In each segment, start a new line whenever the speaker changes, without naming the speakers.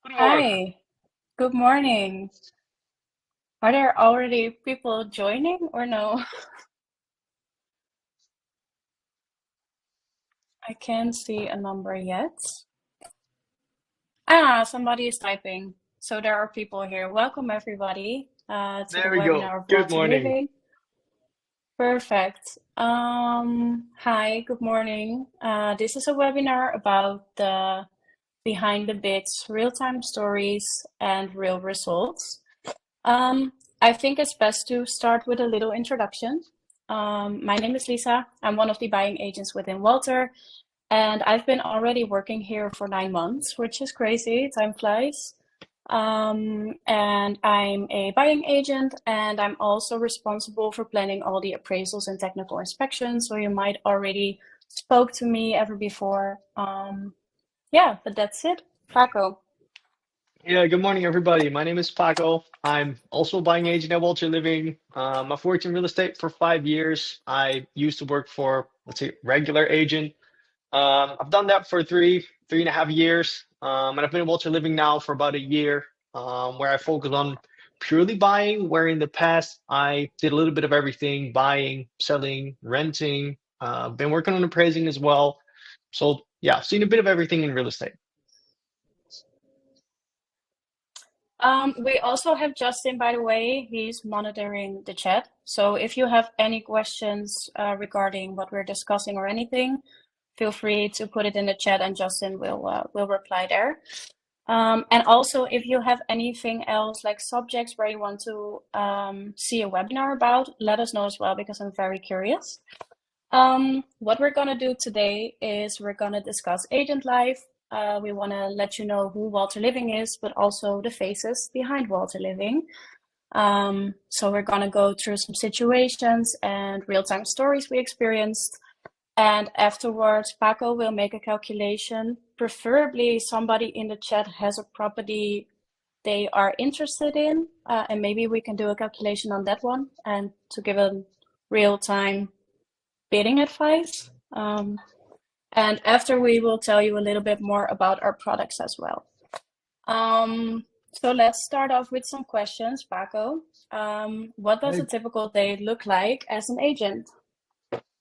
Goedemorgen.
Hi, good morning. Are there already people joining or no? I can't see a number yet. Somebody is typing. So there are people here. Welcome everybody to the
There we go.
webinar of
Good
Walter
morning.
Living. Perfect. Hi, good morning. This is a webinar about the behind the bits, real-time stories and real results. Um, I think it's best to start with a little introduction. My name is Lisa. I'm one of the buying agents within Walter, and I've been already working here for 9 months, which is crazy. Time flies. And I'm a buying agent, and I'm also responsible for planning all the appraisals and technical inspections. So you might already spoke to me ever before. Yeah, but that's it. Paco.
Yeah, good morning, everybody. My name is Paco. I'm also a buying agent at Walter Living. I've worked in real estate for 5 years. I used to work for, let's say, regular agent. I've done that for three and a half years. And I've been at Walter Living now for about a year, where I focus on purely buying, where in the past I did a little bit of everything, buying, selling, renting, been working on appraising as well. So yeah, seen a bit of everything in real estate.
We also have Justin, by the way, he's monitoring the chat. So if you have any questions regarding what we're discussing or anything, feel free to put it in the chat and Justin will reply there. And also, if you have anything else like subjects where you want to see a webinar about, let us know as well because I'm very curious. What we're gonna do today is we're gonna discuss agent life. We want to let you know who Walter Living is, but also the faces behind Walter Living. So we're gonna go through some situations and real-time stories we experienced. And afterwards, Paco will make a calculation. Preferably somebody in the chat has a property they are interested in, and maybe we can do a calculation on that one and to give a real-time bidding advice. And after we will tell you a little bit more about our products as well. So let's start off with some questions, Paco. What does a
Hey,
typical day look like as an agent?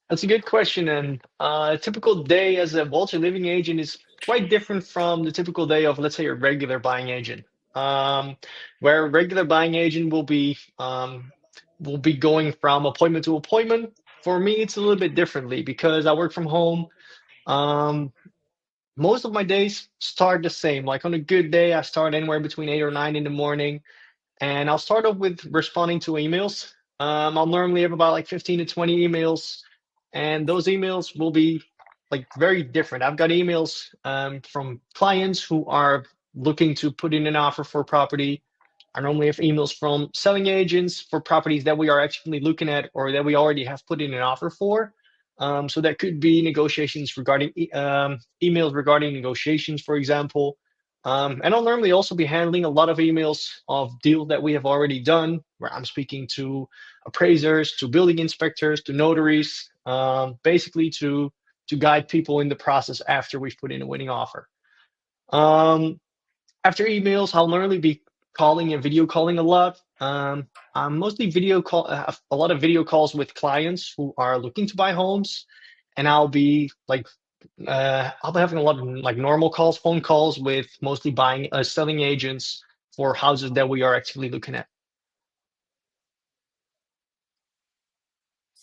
that's a good question. And a typical day as a Walter Living agent is quite different from the typical day of, let's say, a regular buying agent. Um, where a regular buying agent will be going from appointment to appointment. For me, it's a little bit differently because I work from home. Um, Most of my days start the same. Like on a good day, I start anywhere between 8 or 9 in the morning, and I'll start off with responding to emails. I'll normally have about like 15 to 20 emails, and those emails will be like very different. I've got emails from clients who are looking to put in an offer for a property. I normally have emails from selling agents for properties that we are actually looking at or that we already have put in an offer for. So that could be negotiations regarding emails regarding negotiations, for example. And I'll normally also be handling a lot of emails of deals that we have already done, where I'm speaking to appraisers, to building inspectors, to notaries, basically to guide people in the process after we've put in a winning offer. Um, After emails, I'll normally be calling and video calling a lot. I'm mostly video call, a lot of video calls with clients who are looking to buy homes, and I'll be having a lot of like normal calls, phone calls with mostly selling agents for houses that we are actually looking at.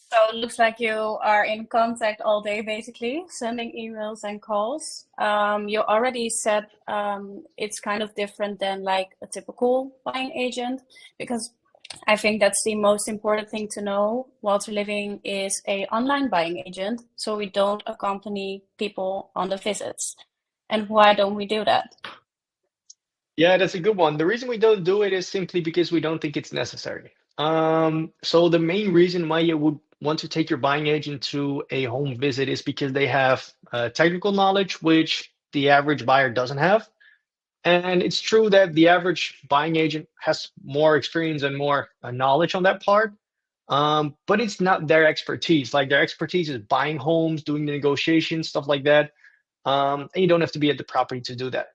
So it looks like you are in contact all day, basically, sending emails and calls. You already said it's kind of different than like a typical buying agent because I think that's the most important thing to know. Walter Living is a online buying agent, so we don't accompany people on the visits. And why don't we do that?
Yeah, that's a good one. The reason we don't do it is simply because we don't think it's necessary. So the main reason why you would want to take your buying agent to a home visit is because they have technical knowledge, which the average buyer doesn't have. And it's true that the average buying agent has more experience and more knowledge on that part. But it's not their expertise. Like their expertise is buying homes, doing the negotiations, stuff like that. And you don't have to be at the property to do that.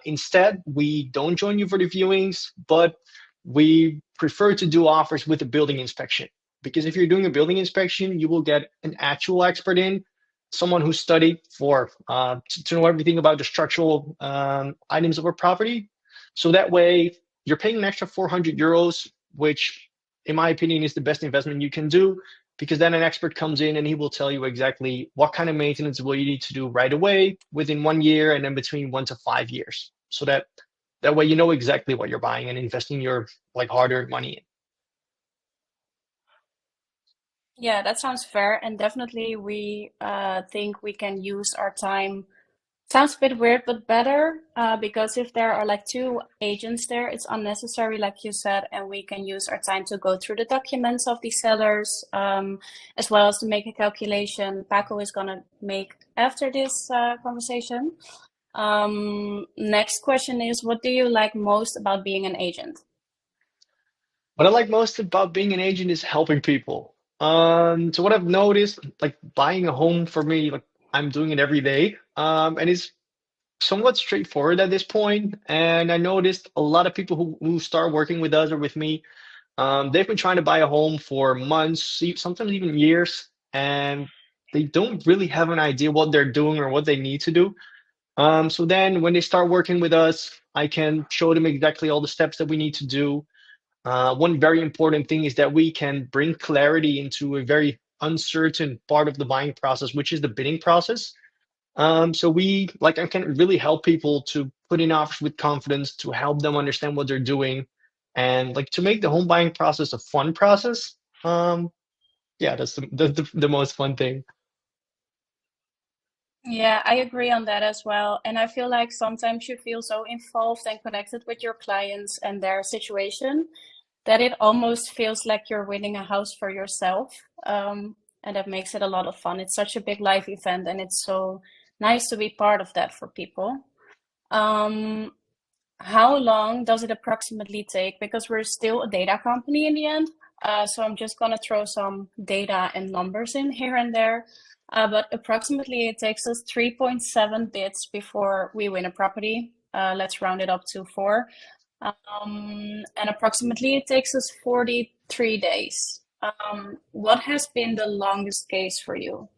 Instead, we don't join you for the viewings, but we prefer to do offers with a building inspection. Because if you're doing a building inspection, you will get an actual expert in, someone who studied for to know everything about the structural items of a property. So that way, you're paying an extra 400 euros, which, in my opinion, is the best investment you can do. Because then an expert comes in and he will tell you exactly what kind of maintenance will you need to do right away within 1 year and then between 1 to 5 years. So that way you know exactly what you're buying and investing your like hard-earned money in.
Yeah, that sounds fair. And definitely we think we can use our time. Sounds a bit weird, but better, because if there are like two agents there, it's unnecessary, like you said, and we can use our time to go through the documents of the sellers, as well as to make a calculation Paco is gonna make after this conversation. Next question is, what do you like most about being an agent?
What I like most about being an agent is helping people. So what I've noticed, like buying a home for me, like I'm doing it every day, and it's somewhat straightforward at this point. And I noticed a lot of people who start working with us or with me, they've been trying to buy a home for months, sometimes even years, and they don't really have an idea what they're doing or what they need to do. So then when they start working with us, I can show them exactly all the steps that we need to do. One very important thing is that we can bring clarity into a very uncertain part of the buying process, which is the bidding process. So we like I can really help people to put in offers with confidence, to help them understand what they're doing, and like to make the home buying process a fun process. Yeah, that's the most fun thing.
Yeah, I agree on that as well. And I feel like sometimes you feel so involved and connected with your clients and their situation that it almost feels like you're winning a house for yourself. And that makes it a lot of fun. It's such a big life event, and it's so nice to be part of that for people. Um, how long does it approximately take? Because we're still a data company in the end. So I'm just gonna throw some data and numbers in here and there. But approximately it takes us 3.7 bids before we win a property. Let's round it up to four. And approximately it takes us 43 days. What has been the longest case for you?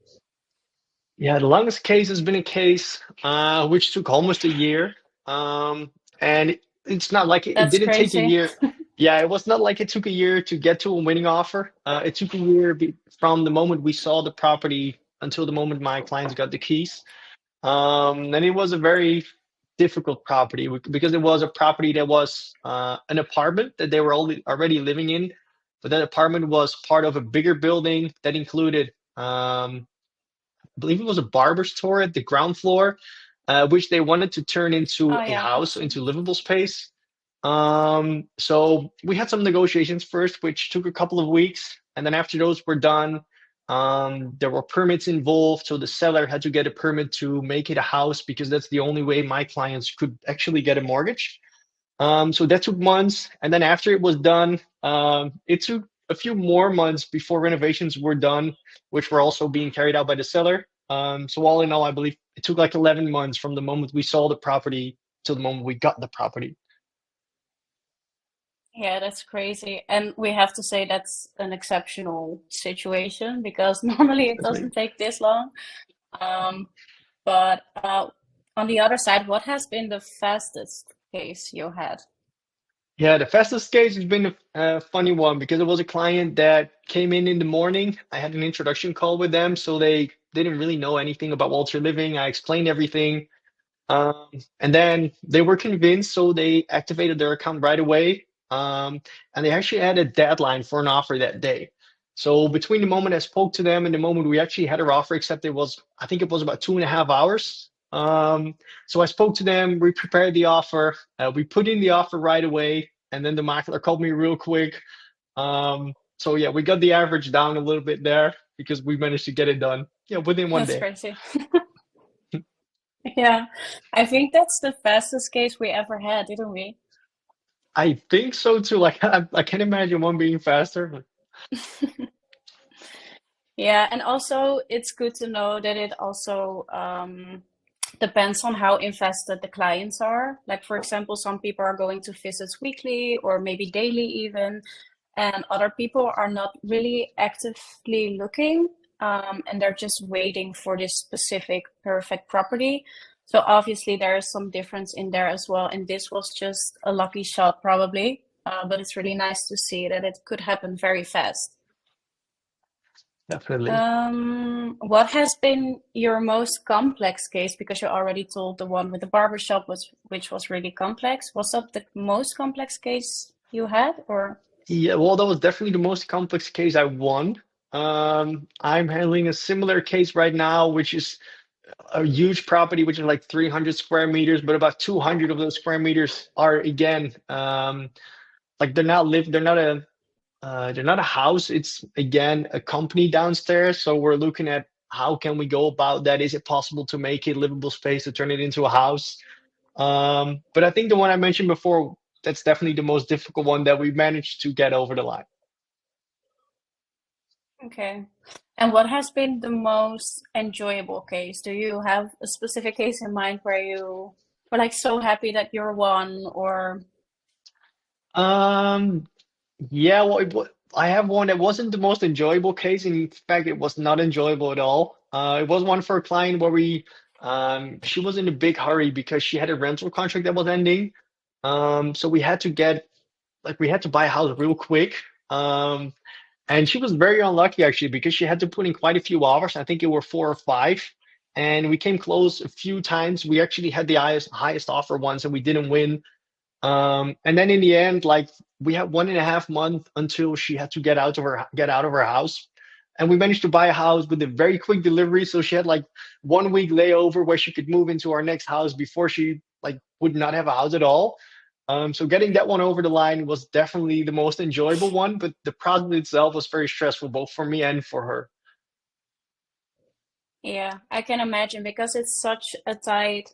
Yeah, the longest case has been a case which took almost a year. And it's not like it
That's
didn't take a
crazy.
year. Yeah, it was not like it took a year to get to a winning offer. It took a year from the moment we saw the property until the moment my clients got the keys. And it was a very difficult property because it was a property that was an apartment that they were already living in. But that apartment was part of a bigger building that included I believe it was a barber store at the ground floor, which they wanted to turn into
Oh
a
yeah, I've
house,
seen.
into livable space. So we had some negotiations first, which took a couple of weeks, and then after those were done, there were permits involved. So the seller had to get a permit to make it a house because that's the only way my clients could actually get a mortgage. So that took months, and then after it was done, it took a few more months before renovations were done, which were also being carried out by the seller. So all in all, I believe it took like 11 months from the moment we saw the property to the moment we got the property.
Yeah, that's crazy. And we have to say that's an exceptional situation because normally it
Agree.
doesn't take this long. Um, but on the other side, what has been the fastest case you had?
Yeah, the fastest case has been a funny one because it was a client that came in the morning. I had an introduction call with them, so they didn't really know anything about Walter Living. I explained everything. Um, and then they were convinced, so they activated their account right away. And they actually had a deadline for an offer that day. So between the moment I spoke to them and the moment we actually had our offer accepted was, I think it was about 2.5 hours. So I spoke to them, we prepared the offer, we put in the offer right away, and then the marketer called me real quick. So yeah, we got the average down a little bit there because we managed to get it done, yeah, within one
That's
day.
crazy. Yeah, I think that's the fastest case we ever had, didn't we?
I think so too. Like I can't imagine one being faster.
Yeah, and also it's good to know that it also Depends on how invested the clients are. Like, for example, some people are going to visits weekly or maybe daily even, and other people are not really actively looking, and they're just waiting for this specific perfect property. So obviously there is some difference in there as well, and this was just a lucky shot probably, but it's really nice to see that it could happen very fast.
Definitely.
What has been your most complex case? Because you already told the one with the barbershop was, which was really complex. Was that the most complex case you had, or?
Yeah, well, that was definitely the most complex case I won. I'm handling a similar case right now, which is a huge property, which is like 300 square meters, but about 200 of those square meters are again, like they're not a house. It's again a company downstairs. So we're looking at how can we go about that? Is it possible to make it livable space to turn it into a house? But I think the one I mentioned before, that's definitely the most difficult one that we managed to get over the line.
Okay. And what has been the most enjoyable case? Do you have a specific case in mind where you were like so happy that you're one, or?
Um, yeah, well, I have one that wasn't the most enjoyable case. In fact, it was not enjoyable at all. It was one for a client where she was in a big hurry because she had a rental contract that was ending. So we had to buy a house real quick. Um, and she was very unlucky actually because she had to put in quite a few offers. I think it were four or five, and we came close a few times. We actually had the highest offer once, and we didn't win. And then in the end, like we had 1.5 months until she had to get out of her house. And we managed to buy a house with a very quick delivery. So she had like 1 week layover where she could move into our next house before she like would not have a house at all. So getting that one over the line was definitely the most enjoyable one, but the process itself was very stressful both for me and for her.
Yeah, I can imagine because it's such a tight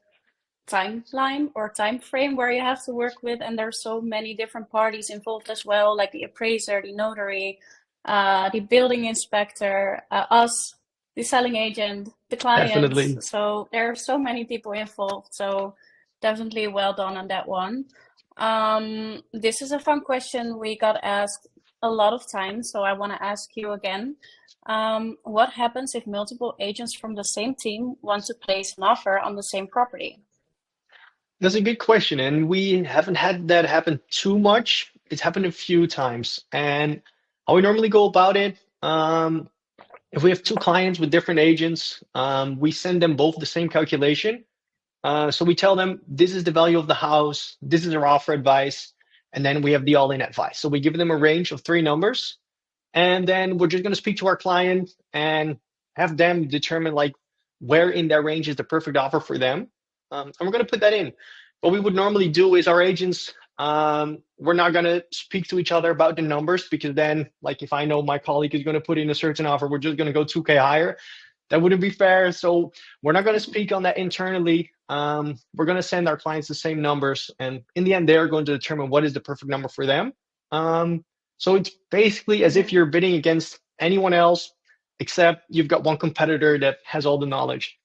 timeline or time frame where you have to work with, and there's so many different parties involved as well, like the appraiser, the notary, the building inspector, us, the selling agent, the clients.
Definitely.
So there are so many people involved. So definitely well done on that one. This is a fun question we got asked a lot of times, so I want to ask you again. What happens if multiple agents from the same team want to place an offer on the same property?
That's a good question, and we haven't had that happen too much. It's happened a few times, and how we normally go about it, if we have two clients with different agents, we send them both the same calculation. So we tell them this is the value of the house, this is our offer advice, and then we have the all-in advice. So we give them a range of three numbers, and then we're just going to speak to our client and have them determine like where in that range is the perfect offer for them. And we're going to put that in. What we would normally do is our agents, we're not going to speak to each other about the numbers because then, like, if I know my colleague is going to put in a certain offer, we're just going to go 2K higher. That wouldn't be fair. So we're not going to speak on that internally. We're going to send our clients the same numbers, and in the end, they're going to determine what is the perfect number for them. So it's basically as if
Mhm.
you're bidding against anyone else, except you've got one competitor that has all the knowledge.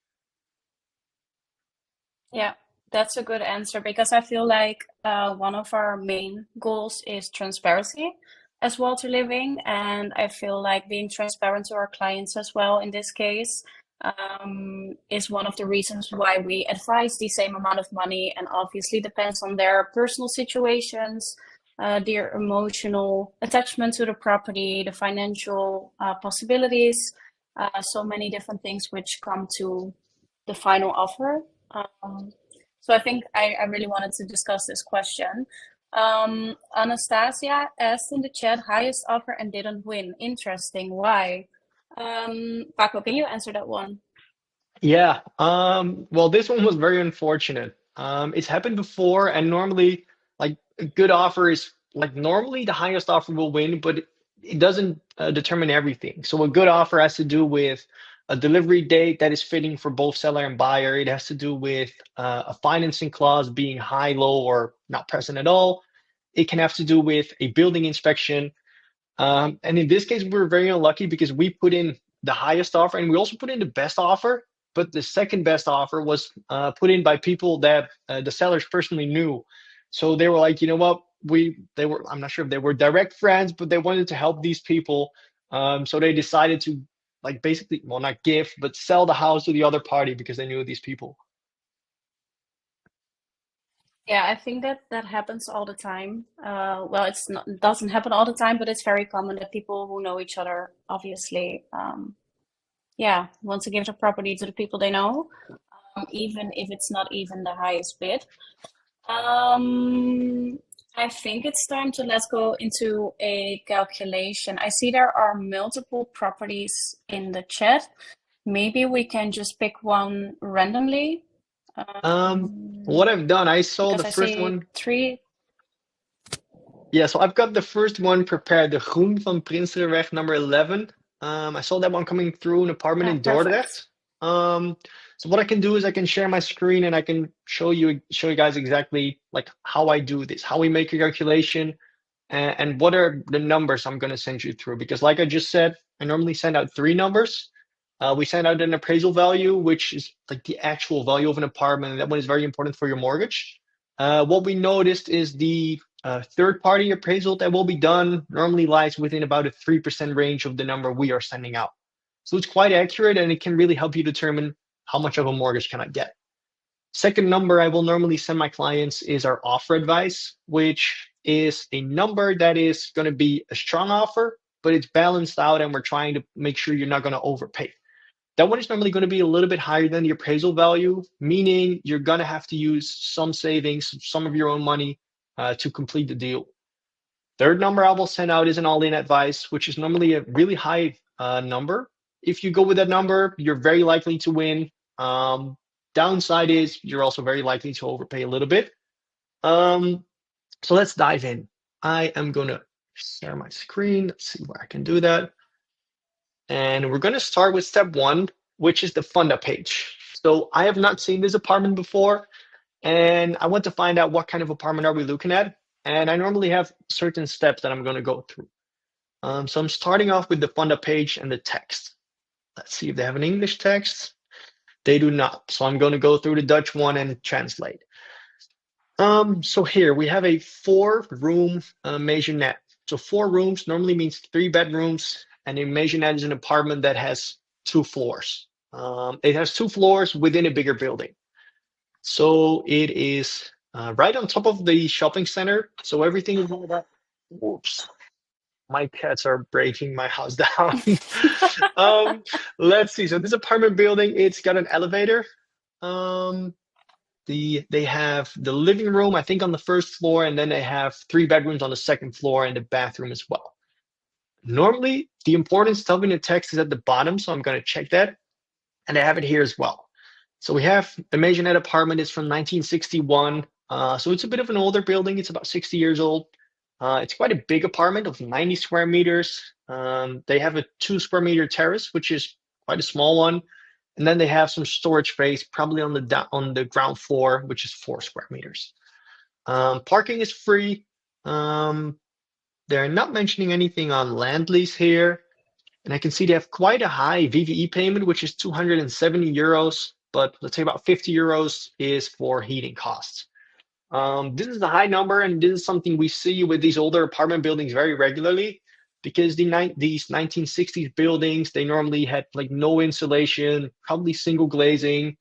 Yeah, that's a good answer because I feel like one of our main goals is transparency as well to living. And I feel like being transparent to our clients as well in this case is one of the reasons why we advise the same amount of money, and obviously depends on their personal situations, their emotional attachment to the property, the financial possibilities, so many different things which come to the final offer. So I think I really wanted to discuss this question. Anastasia asked in the chat, highest offer and didn't win. Interesting. Why? Paco, can you answer that one?
Yeah. Well, this one was very unfortunate. It's happened before, and normally, like a good offer is like normally the highest offer will win, but it doesn't determine everything. So a good offer has to do with a delivery date that is fitting for both seller and buyer. It has to do with a financing clause being high, low, or not present at all. It can have to do with a building inspection. And in this case, we were very unlucky because we put in the highest offer and we also put in the best offer. but the second best offer was put in by people that the sellers personally knew. So they were like, you know what, they were, I'm not sure if they were direct friends, but they wanted to help these people. So they decided to like basically, well, not give, but sell the house to the other party because they knew these people.
Yeah, I think that that happens all the time. Well, it doesn't happen all the time, but it's very common that people who know each other, obviously, yeah, want to give the property to the people they know, even if it's not even the highest bid. Um, I think it's time to let's go into a calculation. I see there are multiple properties in the chat. Maybe we can just pick one randomly,
What I've done, I saw the
because I
first
see
one.
three.
Yeah, so I've got the first one prepared, the Groen van Prinsenweg number 11. I saw that one coming through, an apartment
Ah,
in
perfect.
Dordrecht. Um, so what I can do is I can share my screen and I can show you guys exactly like how I do this, how we make a calculation, and what are the numbers I'm going to send you through. Because like I just said, I normally send out three numbers. We send out an appraisal value, which is like the actual value of an apartment, and that one is very important for your mortgage. What we noticed is the third-party appraisal that will be done normally lies within about a 3% range of the number we are sending out. So it's quite accurate, and it can really help you determine how much of a mortgage can I get. Second number I will normally send my clients is our offer advice, which is a number that is going to be a strong offer, but it's balanced out and we're trying to make sure you're not going to overpay. That one is normally going to be a little bit higher than the appraisal value, meaning you're going to have to use some savings, some of your own money to complete the deal. Third number I will send out is an all-in advice, which is normally a really high number. If you go with that number, you're very likely to win. Um, Downside is you're also very likely to overpay a little bit. Um, so let's dive in. I am going to share my screen. Let's see where I can do that. And we're going to start with step one, which is the Funda page. So I have not seen this apartment before, and I want to find out what kind of apartment are we looking at. And I normally have certain steps that I'm going to go through. So I'm starting off with the Funda page and the text. Let's see if they have an English text. They do not. So I'm going to go through the Dutch one and translate. So here we have a 4-room maisonette. So 4 rooms normally means 3 bedrooms, and a maisonette is an apartment that has 2 floors. It has 2 floors within a bigger building. So it is right on top of the shopping center. So everything is all that. Whoops, my cats are breaking my house down. um, let's see. So this apartment building, it's got an elevator. Um, they have the living room, I think, on the first floor, and then they have 3 bedrooms on the second floor and the bathroom as well. Normally, the important stuff in the text is at the bottom, so I'm going to check that, and I have it here as well. So we have the maisonette apartment is from 1961, so it's a bit of an older building. It's about 60 years old. It's quite a big apartment of 90 square meters. They have a 2 square meter terrace, which is quite a small one. And then they have some storage space, probably on the ground floor, which is 4 square meters. Parking is free. They're not mentioning anything on land lease here. And I can see they have quite a high VVE payment, which is 270 euros, but let's say about 50 euros is for heating costs. This is a high number, and this is something we see with these older apartment buildings very regularly, because these 1960s buildings, they normally had like no insulation, probably single glazing,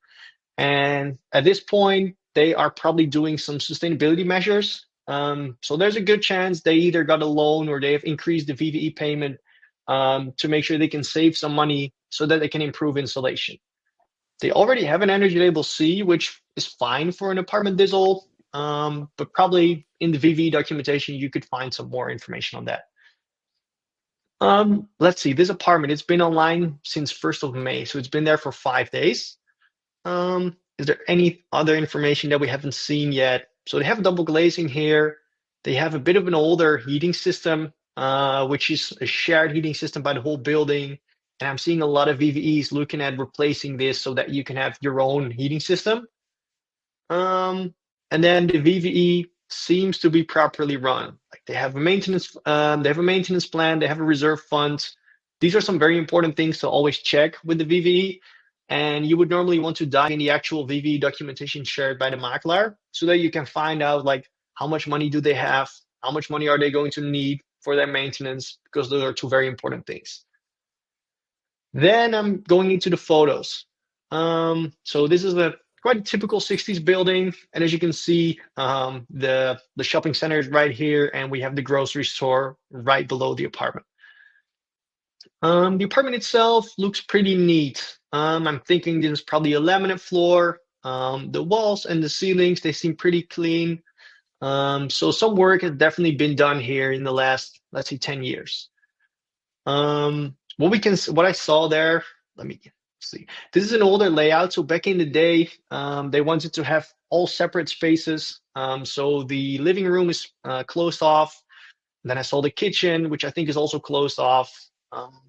and at this point, they are probably doing some sustainability measures. So there's a good chance they either got a loan or they have increased the VVE payment to make sure they can save some money so that they can improve insulation. They already have an energy label C, which is fine for an apartment this old, but probably in the VVE documentation, you could find some more information on that. Let's see, this apartment, it's been online since 1st of May, so it's been there for 5 days. Is there any other information that we haven't seen yet? So they have double glazing here. They have a bit of an older heating system, which is a shared heating system by the whole building. And I'm seeing a lot of VVEs looking at replacing this so that you can have your own heating system. And then the VVE seems to be properly run. Like they have a maintenance plan, they have a reserve fund. These are some very important things to always check with the VVE. and you would normally want to dive in the actual VV documentation shared by the makelaar so that you can find out like how much money do they have, how much money are they going to need for their maintenance, because those are two very important things. Then I'm going into the photos. So this is a quite a typical 60s building, and as you can see, the shopping center is right here, and we have the grocery store right below the apartment. The apartment itself looks pretty neat. I'm thinking this is probably a laminate floor. The walls and the ceilings, they seem pretty clean. So some work has definitely been done here in the last, let's say, 10 years. What I saw there, let me see. This is an older layout. So back in the day, they wanted to have all separate spaces. So the living room is closed off. Then I saw the kitchen, which I think is also closed off.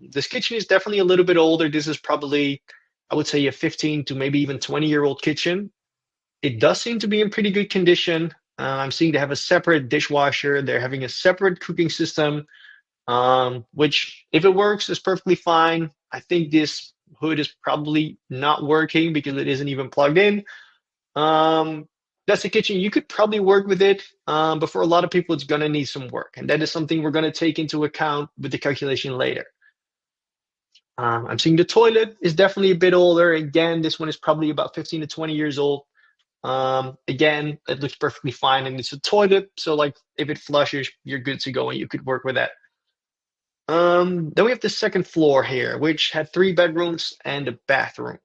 This kitchen is definitely a little bit older. This is probably, I would say, a 15 to maybe even 20-year-old kitchen. It does seem to be in pretty good condition. I'm seeing they have a separate dishwasher. They're having a separate cooking system, which, if it works, is perfectly fine. I think this hood is probably not working because it isn't even plugged in. That's the kitchen. You could probably work with it, but for a lot of people, it's going to need some work. And that is something we're going to take into account with the calculation later. I'm seeing the toilet is definitely a bit older. Again, this one is probably about 15 to 20 years old. Again, it looks perfectly fine, and it's a toilet. So like if it flushes, you're good to go and you could work with that. Then we have the second floor here, which had 3 bedrooms and a bathroom.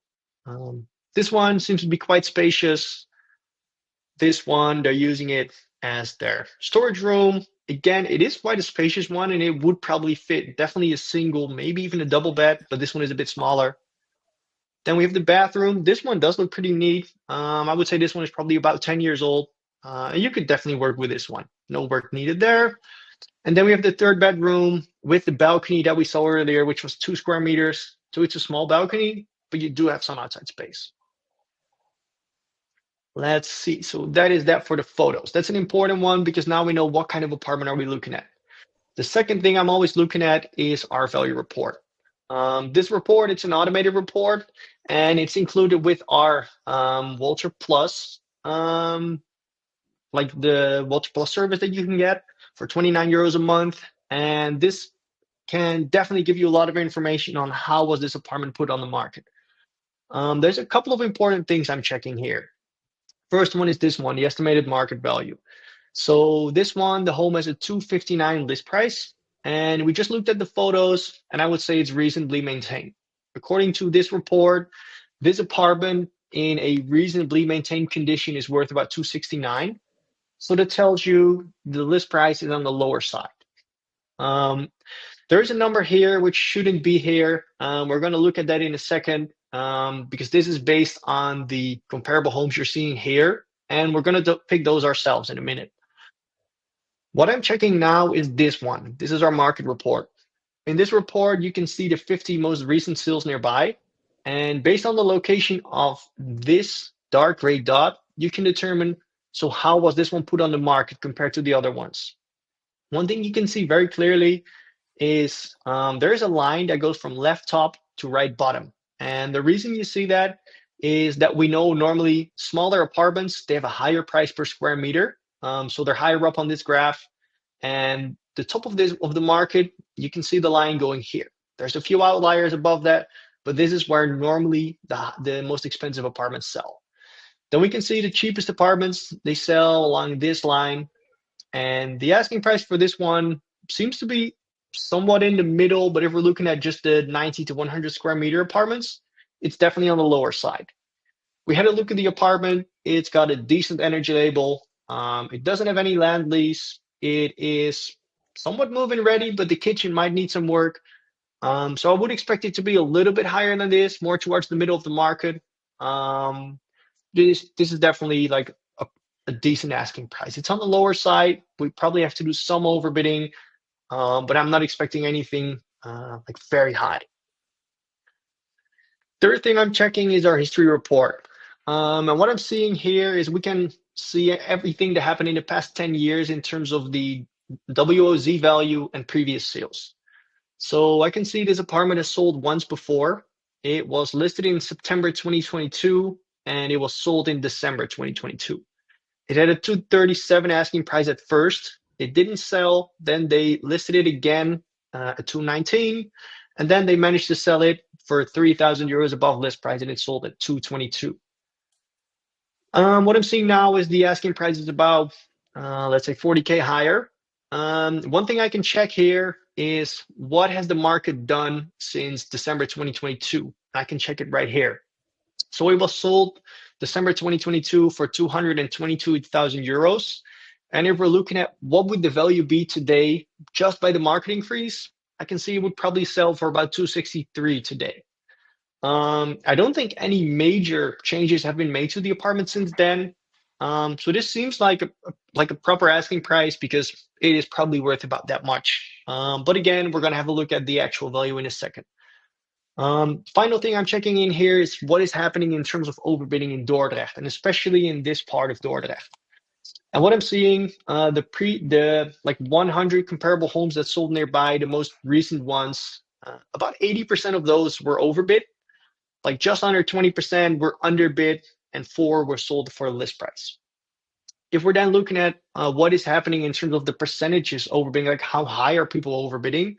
This one seems to be quite spacious. This one, they're using it as their storage room. Again, it is quite a spacious one, and it would probably fit definitely a single, maybe even a double bed, but this one is a bit smaller. Then we have the bathroom. This one does look pretty neat. I would say this one is probably about 10 years old. And you could definitely work with this one. No work needed there. And then we have the third bedroom with the balcony that we saw earlier, which was 2 square meters. So it's a small balcony, but you do have some outside space. Let's see. So that is that for the photos. That's an important one because now we know what kind of apartment are we looking at. The second thing I'm always looking at is our value report. This report, it's an automated report, and it's included with our Walter Plus, like the Walter Plus service that you can get for 29 euros a month. And this can definitely give you a lot of information on how was this apartment put on the market. There's a couple of important things I'm checking here. First one is this one, the estimated market value. So this one, the home has a 259 list price, and we just looked at the photos, and I would say it's reasonably maintained. According to this report, this apartment in a reasonably maintained condition is worth about 269. So that tells you the list price is on the lower side. There is a number here which shouldn't be here. We're going to look at that in a second. Because this is based on the comparable homes you're seeing here, and we're going to pick those ourselves in a minute. What I'm checking now is this one. This is our market report. In this report, you can see the 50 most recent sales nearby, and based on the location of this dark gray dot, you can determine, so how was this one put on the market compared to the other ones? One thing you can see very clearly is there is a line that goes from left top to right bottom. And the reason you see that is that we know normally smaller apartments, they have a higher price per square meter. So they're higher up on this graph. And the top of the market, you can see the line going here. There's a few outliers above that, but this is where normally the most expensive apartments sell. Then we can see the cheapest apartments, they sell along this line. And the asking price for this one seems to be somewhat in the middle, but if we're looking at just the 90 to 100 square meter apartments, it's definitely on the lower side. We had a look at the apartment. It's got a decent energy label. It doesn't have any land lease. It is somewhat move-in ready, but the kitchen might need some work. So I would expect it to be a little bit higher than this, more towards the middle of the market. This is definitely like a decent asking price. It's on the lower side. We probably have to do some overbidding. But I'm not expecting anything like very high. Third thing I'm checking is our history report. And what I'm seeing here is we can see everything that happened in the past 10 years in terms of the WOZ value and previous sales. So I can see this apartment has sold once before It was listed in September 2022 and it was sold in December 2022. It had a 237 asking price at first. It didn't sell. Then they listed it again at 219, and then they managed to sell it for 3,000 euros above list price, and it sold at 222. What I'm seeing now is the asking price is about, let's say, 40K higher. One thing I can check here is what has the market done since December 2022. I can check it right here. So it was sold December 2022 for 222,000 euros. And if we're looking at what would the value be today just by the marketing freeze, I can see it would probably sell for about 263 today. I don't think any major changes have been made to the apartment since then. So this seems like a proper asking price because it is probably worth about that much. But again, we're going to have a look at the actual value in a second. Final thing I'm checking in here is what is happening in terms of overbidding in Dordrecht, and especially in this part of Dordrecht. And what I'm seeing, the like 100 comparable homes that sold nearby, the most recent ones, about 80% of those were overbid. Like just under 20% were underbid, and 4 were sold for a list price. If we're then looking at what is happening in terms of the percentages overbidding, like how high are people overbidding,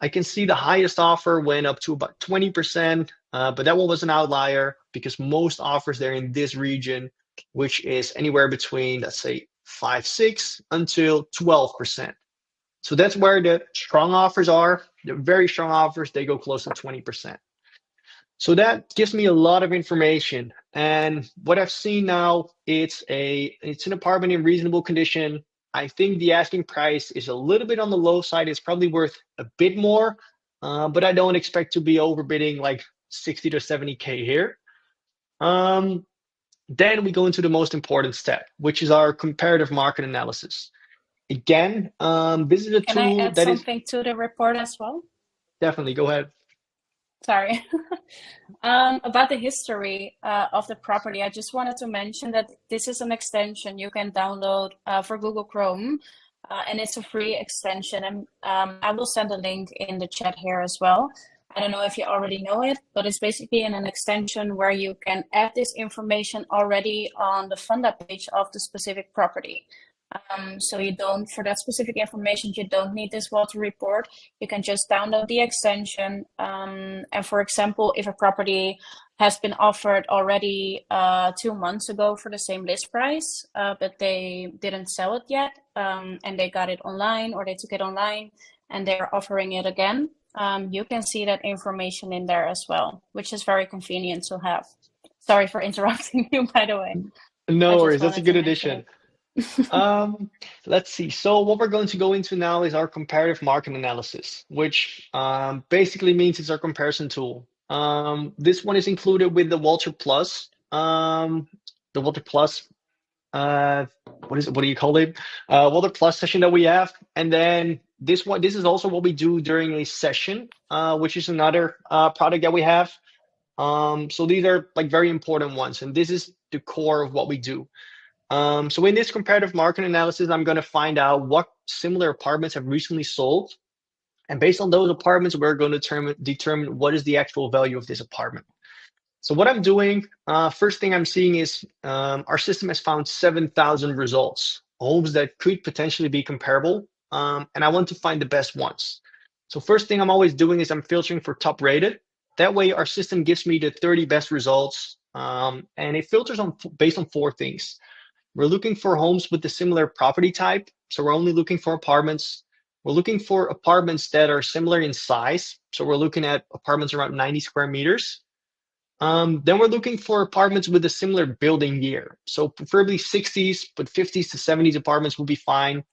I can see the highest offer went up to about 20%, but that one was an outlier because most offers there in this region, which is anywhere between, let's say, 5-6 until 12%. So that's where the strong offers are. The very strong offers, they go close to 20%. So that gives me a lot of information. And what I've seen now, it's an apartment in reasonable condition. I think the asking price is a little bit on the low side. It's probably worth a bit more, but I don't expect to be overbidding like 60 to 70K here. Then we go into the most important step, which is our comparative market analysis. Again, this is a
Can I
tool
add
that is
something to the report as well?
definitely, go ahead.
Sorry. About the history of the property, I just wanted to mention that this is an extension you can download for Google Chrome, and it's a free extension. And I will send a link in the chat here as well. I don't know if you already know it, but it's basically an extension where you can add this information already on the Funda page of the specific property. So you don't, for that specific information, you don't need this water report. You can just download the extension. And for example, if a property has been offered already 2 months ago for the same list price, but they didn't sell it yet, and they got it online or they took it online and they're offering it again, you can see that information in there as well, which is very convenient to have. Sorry for interrupting you, by the way.
No worries, that's a good addition.
It.
Let's see. So what we're going to go into now is our comparative market analysis, which basically means it's our comparison tool. This one is included with the Walter Plus. The Walter Plus, what do you call it? Walter Plus session that we have. And then this is also what we do during a session, which is another product that we have. So these are like very important ones, and this is the core of what we do. So in this comparative market analysis, I'm going to find out what similar apartments have recently sold. And based on those apartments, we're going to determine what is the actual value of this apartment. So what I'm doing, first thing I'm seeing is our system has found 7,000 results, homes that could potentially be comparable. And I want to find the best ones. So first thing I'm always doing is I'm filtering for top rated. That way our system gives me the 30 best results. And it filters based on 4 things. We're looking for homes with a similar property type. So we're only looking for apartments. We're looking for apartments that are similar in size. So we're looking at apartments around 90 square meters. Then we're looking for apartments with a similar building year. So preferably 60s, but 50s to 70s apartments will be fine.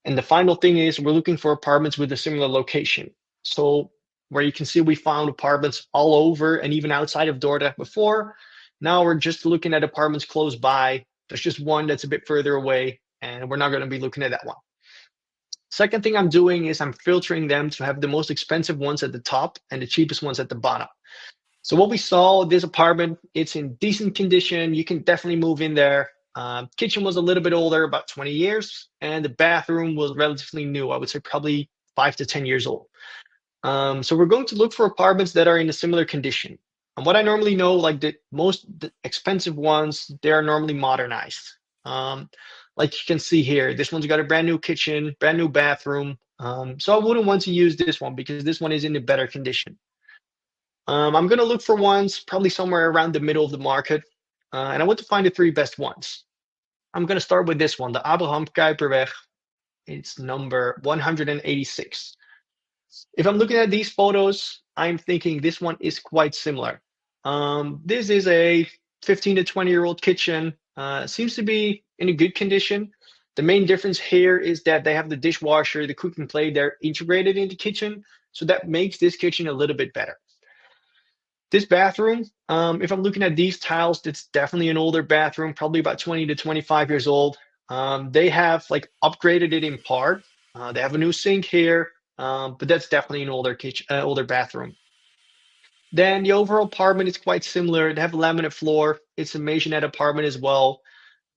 And the final thing is we're looking for apartments with a similar location. So where you can see we found apartments all over and even outside of Dordrecht before. Now we're just looking at apartments close by. There's just one that's a bit further away, and we're not going to be looking at that one. Second thing I'm doing is I'm filtering them to have the most expensive ones at the top and the cheapest ones at the bottom. So what we saw, this apartment, it's in decent condition. You can definitely move in there. Kitchen was a little bit older, about 20 years, and the bathroom was relatively new. I would say probably 5 to 10 years old. So we're going to look for apartments that are in a similar condition. And what I normally know, like the expensive ones, they are normally modernized. Um, like you can see here, this one's got a brand new kitchen, brand new bathroom. So I wouldn't want to use this one because this one is in a better condition. I'm going to look for ones probably somewhere around the middle of the market. And I want to find the three best ones. I'm going to start with this one, the Abraham Kuyperweg. It's number 186. If I'm looking at these photos, I'm thinking this one is quite similar. This is a 15 to 20-year-old kitchen. Seems to be in a good condition. The main difference here is that they have the dishwasher, the cooking plate, they're integrated in the kitchen. So that makes this kitchen a little bit better. This bathroom, if I'm looking at these tiles, it's definitely an older bathroom, probably about 20 to 25 years old. They have like upgraded it in part. They have a new sink here, but that's definitely an older kitchen, older bathroom. Then the overall apartment is quite similar. They have a laminate floor. It's a maisonette apartment as well.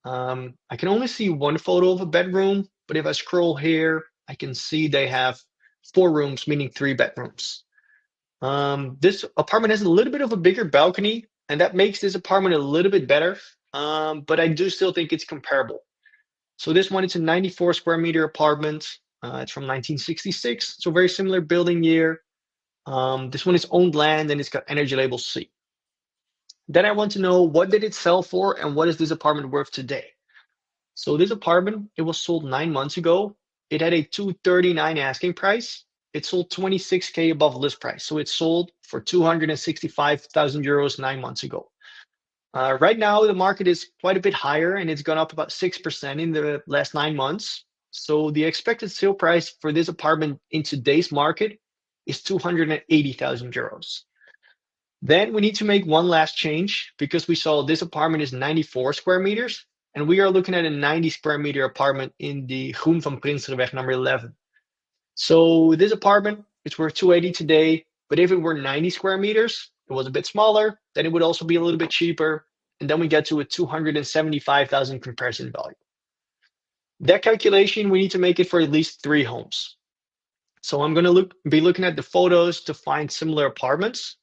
I can only see one photo of a bedroom, but if I scroll here, I can see they have 4 rooms, meaning 3 bedrooms. This apartment has a little bit of a bigger balcony, and that makes this apartment a little bit better. But I do still think it's comparable. So this one, it's a 94 square meter apartment. It's from 1966, so very similar building year. This one is owned land and it's got energy label C. Then I want to know, what did it sell for and what is this apartment worth today? So this apartment, it was sold 9 months ago. It had a 239 asking price. It sold 26K above list price. So it sold for 265,000 euros 9 months ago. Right now, the market is quite a bit higher and it's gone up about 6% in the last 9 months. So the expected sale price for this apartment in today's market is 280,000 euros. Then we need to make one last change because we saw this apartment is 94 square meters and we are looking at a 90 square meter apartment in the Groen van Prinsenweg number 11. So this apartment is worth 280 today, but if it were 90 square meters, it was a bit smaller, then it would also be a little bit cheaper. And then we get to a 275,000 comparison value. That calculation, we need to make it for at least 3 homes. So I'm going to be looking at the photos to find similar apartments.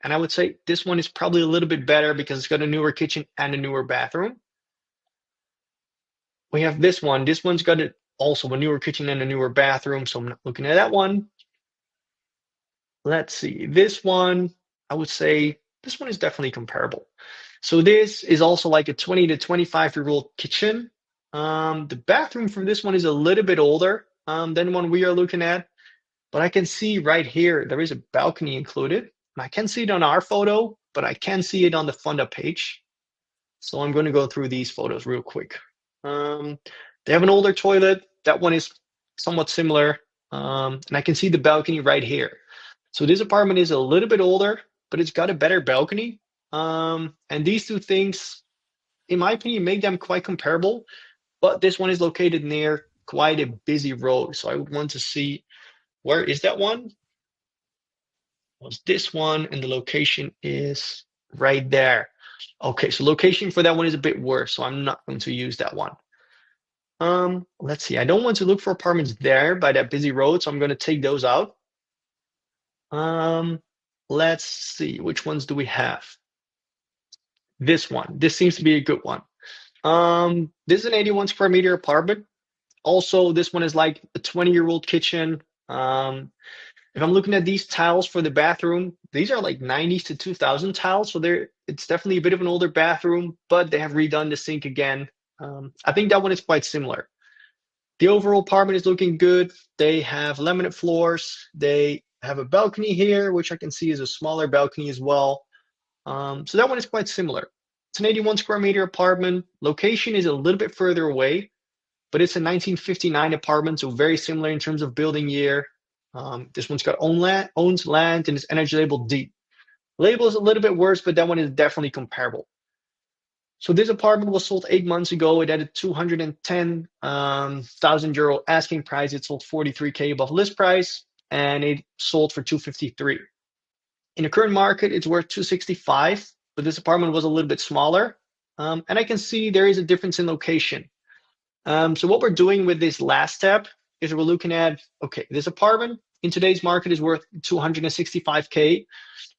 And I would say this one is probably a little bit better because it's got a newer kitchen and a newer bathroom. We have this one. This one's got also a newer kitchen and a newer bathroom. So I'm not looking at that one. Let's see. This one, I would say this one is definitely comparable. So this is also like a 20 to 25-year-old kitchen. The bathroom from this one is a little bit older than one we are looking at. But I can see right here, there is a balcony included. And I can see it on our photo, but I can see it on the Funda page. So I'm going to go through these photos real quick. They have an older toilet. That one is somewhat similar. And I can see the balcony right here. So this apartment is a little bit older, but it's got a better balcony. And these two things, in my opinion, make them quite comparable. But this one is located near quite a busy road. So I would want to see, where is that one? Was this one, and the location is right there. Okay, so location for that one is a bit worse, so I'm not going to use that one. Let's see. I don't want to look for apartments there by that busy road, so I'm going to take those out. Let's see. Which ones do we have? This one. This seems to be a good one. This is an 81 square meter apartment. Also, this one is like a 20-year-old kitchen. If I'm looking at these tiles for the bathroom, these are like 90s to 2000 tiles. So it's definitely a bit of an older bathroom, but they have redone the sink again. I think that one is quite similar. The overall apartment is looking good. They have laminate floors. They have a balcony here, which I can see is a smaller balcony as well. So that one is quite similar. It's an 81 square meter apartment. Location is a little bit further away, but it's a 1959 apartment, so very similar in terms of building year. This one's got owns land and is energy labeled D. Label is a little bit worse, but that one is definitely comparable. So this apartment was sold 8 months ago. It had a 210,000 euro asking price. It sold 43K above list price, and it sold for 253. In the current market, it's worth 265, but this apartment was a little bit smaller. And I can see there is a difference in location. So what we're doing with this last step is we're looking at, okay, this apartment, in today's market is worth 265K.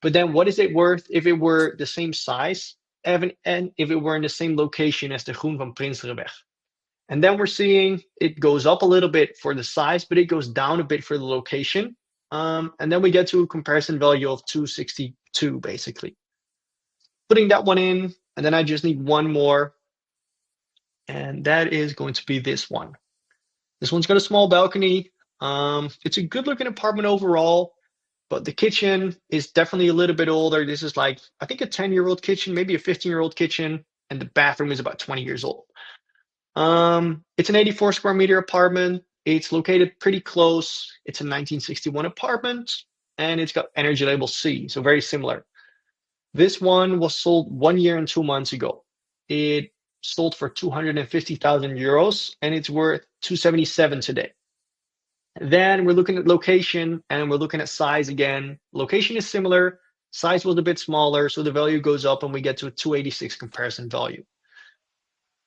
But then what is it worth if it were the same size and if it were in the same location as the Groen van Prinsenweg? And then we're seeing it goes up a little bit for the size, but it goes down a bit for the location. And then we get to a comparison value of 262, basically. Putting that one in, and then I just need one more. And that is going to be this one. This one's got a small balcony. It's a good looking apartment overall, but the kitchen is definitely a little bit older. This is like, I think a 10-year-old kitchen, maybe a 15-year-old kitchen, and the bathroom is about 20 years old. It's an 84 square meter apartment. It's located pretty close. It's a 1961 apartment, and it's got energy label C, so very similar. This one was sold 1 year and 2 months ago. It sold for 250,000 euros, and it's worth 277 today. Then we're looking at location, and we're looking at size again. Location is similar. Size was a bit smaller, so the value goes up, and we get to a 286 comparison value.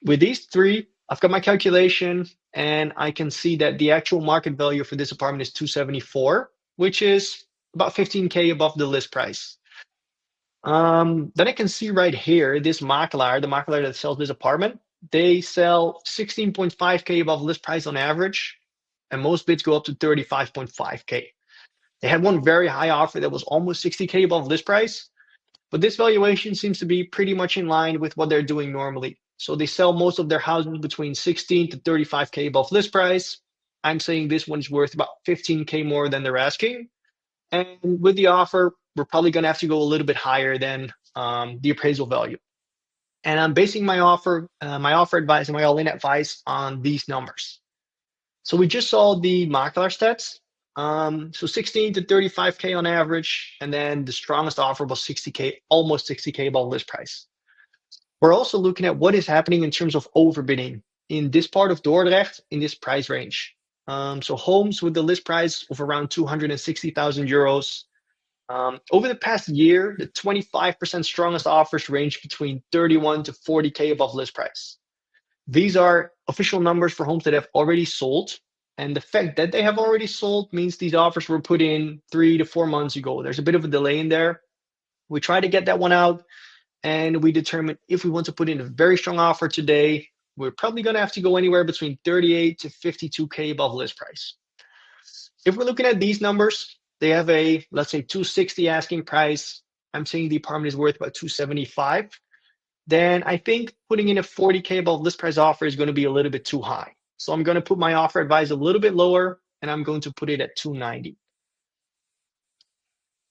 With these three, I've got my calculation, and I can see that the actual market value for this apartment is 274, which is about 15K above the list price. Then I can see right here, this makelaar, the makelaar that sells this apartment, they sell 16.5K above list price on average, and most bids go up to 35.5K. They had one very high offer that was almost 60K above list price, but this valuation seems to be pretty much in line with what they're doing normally. So they sell most of their houses between 16 to 35K above list price. I'm saying this one is worth about 15K more than they're asking. And with the offer, we're probably going to have to go a little bit higher than the appraisal value. And I'm basing my offer advice and my all-in advice on these numbers. So we just saw the makelaar stats. So 16 to 35K on average, and then the strongest offer was 60K, almost 60K above list price. We're also looking at what is happening in terms of overbidding in this part of Dordrecht in this price range. So homes with the list price of around 260,000 euros. Over the past year, the 25% strongest offers range between 31 to 40K above list price. These are official numbers for homes that have already sold. And the fact that they have already sold means these offers were put in 3 to 4 months ago. There's a bit of a delay in there. We try to get that one out, and we determine if we want to put in a very strong offer today, we're probably going to have to go anywhere between 38 to 52K above list price. If we're looking at these numbers, they have a, let's say, 260 asking price. I'm saying the apartment is worth about 275. Then I think putting in a 40K above list price offer is going to be a little bit too high. So I'm going to put my offer advice a little bit lower, and I'm going to put it at 290.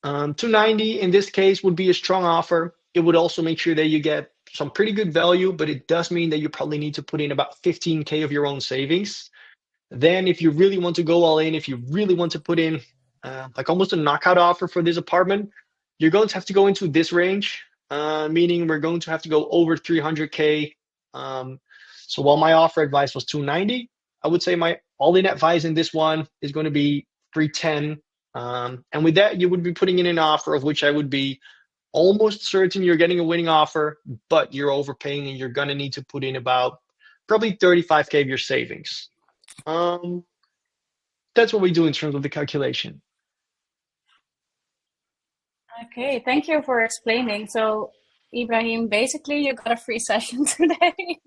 290 in this case would be a strong offer. It would also make sure that you get some pretty good value, but it does mean that you probably need to put in about 15K of your own savings. Then if you really want to go all in, if you really want to put in like almost a knockout offer for this apartment, you're going to have to go into this range, meaning we're going to have to go over 300K. So while my offer advice was 290, I would say my all-in advice in this one is going to be 310. And with that, you would be putting in an offer of which I would be almost certain you're getting a winning offer, but you're overpaying and you're going to need to put in about probably 35K of your savings. That's what we do in terms of the calculation.
Okay, thank you for explaining. So, Ibrahim, basically you got a free session today,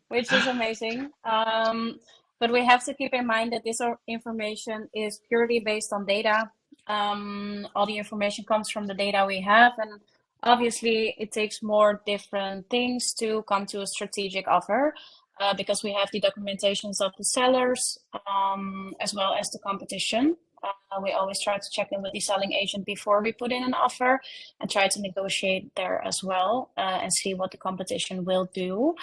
which is amazing. But we have to keep in mind that this information is purely based on data. All the information comes from the data we have, and obviously it takes more different things to come to a strategic offer, because we have the documentations of the sellers, as well as the competition. We always try to check in with the selling agent before we put in an offer and try to negotiate there as well, and see what the competition will do.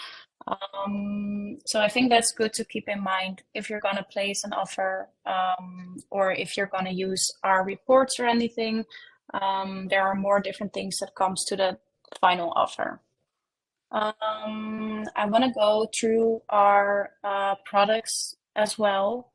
So I think that's good to keep in mind if you're going to place an offer, or if you're going to use our reports or anything. There are more different things that comes to the final offer. I want to go through our products as well,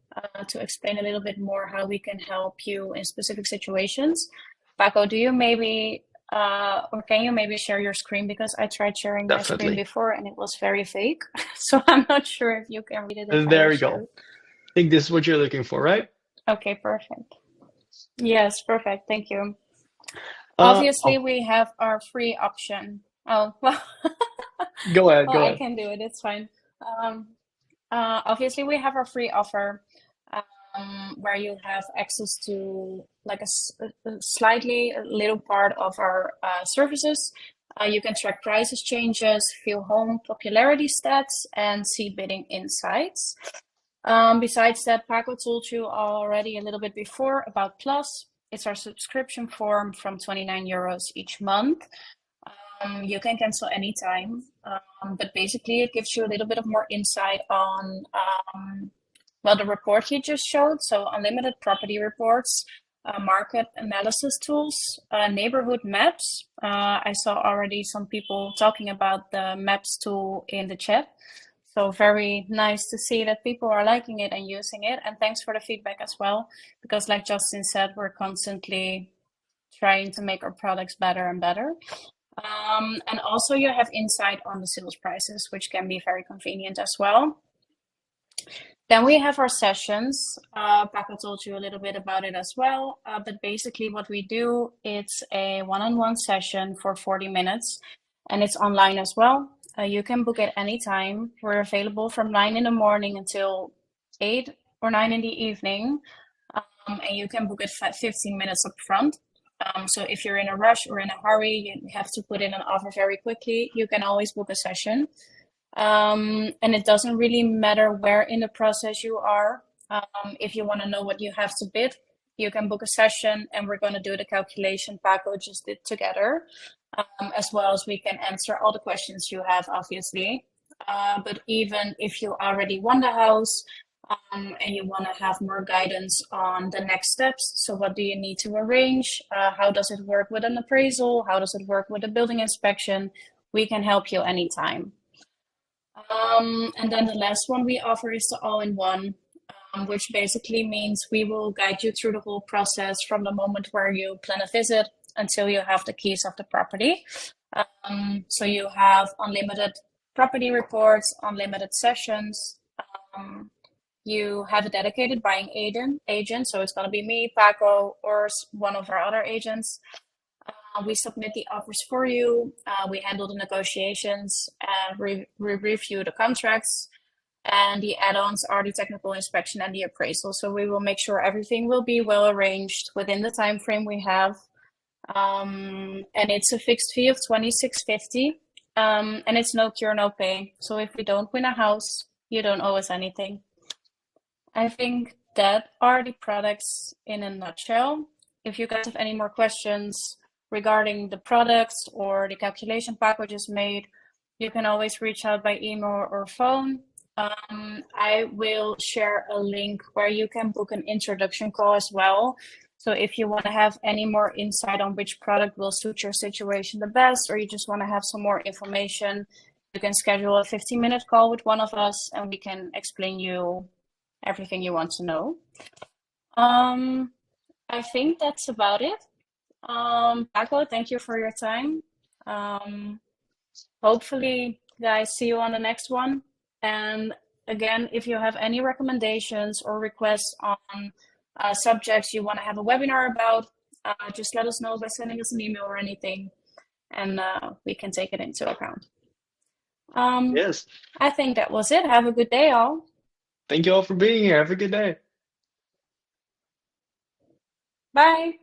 to explain a little bit more how we can help you in specific situations. Paco, do you maybe or can you maybe share your screen, because I tried sharing my screen
Definitely.
before and it was very fake. So I'm not sure if you can read it if I
There
will
we
share
go.
it.
I think this is what you're looking for, right?
Okay, perfect. Yes, perfect. Thank you. Obviously,
Oh,
we have our free option. Oh, well,
go ahead,
well,
go
I
ahead.
can do it. It's fine. Um, obviously, we have our free offer, where you have access to like a slightly a little part of our services. You can track prices changes, view home popularity stats, and see bidding insights. Besides that, Paco told you already a little bit before about Plus. It's our subscription form from 29 euros each month. You can cancel anytime, but basically it gives you a little bit of more insight on, well, the report you just showed. So unlimited property reports, market analysis tools, neighborhood maps. I saw already some people talking about the maps tool in the chat. So very nice to see that people are liking it and using it. And thanks for the feedback as well, because like Justin said, we're constantly trying to make our products better and better. And also you have insight on the sales prices, which can be very convenient as well. Then we have our sessions. Paco told you a little bit about it as well. But basically what we do, it's a one-on-one session for 40 minutes and it's online as well. You can book at any time. We're available from 9 in the morning until 8 or 9 in the evening. And you can book it 15 minutes up front. So if you're in a rush or in a hurry, you have to put in an offer very quickly, you can always book a session. And it doesn't really matter where in the process you are. If you want to know what you have to bid, you can book a session and we're going to do the calculation Paco just did together, as well as we can answer all the questions you have, obviously. But even if you already won the house, and you want to have more guidance on the next steps. So what do you need to arrange? How does it work with an appraisal? How does it work with a building inspection? We can help you anytime. And then the last one we offer is the all-in-one, which basically means we will guide you through the whole process from the moment where you plan a visit until you have the keys of the property. So you have unlimited property reports, unlimited sessions. You have a dedicated buying agent, so it's going to be me, Paco, or one of our other agents. We submit the offers for you. We handle the negotiations, and we review the contracts. And the add-ons are the technical inspection and the appraisal. So we will make sure everything will be well arranged within the time frame we have. And it's a fixed fee of 26.50, and it's no cure, no pay. So if we don't win a house, you don't owe us anything. I think that are the products in a nutshell. If you guys have any more questions regarding the products or the calculation Paco just made, you can always reach out by email or phone. I will share a link where you can book an introduction call as well. So if you want to have any more insight on which product will suit your situation the best, or you just want to have some more information, you can schedule a 15-minute call with one of us and we can explain you everything you want to know. I think that's about it. Paco, thank you for your time. Hopefully, guys, see you on the next one. And again, if you have any recommendations or requests on subjects you want to have a webinar about, just let us know by sending us an email or anything, and we can take it into account.
Yes.
I think that was it. Have a good day, all.
Thank you all for being here. Have a good day.
Bye.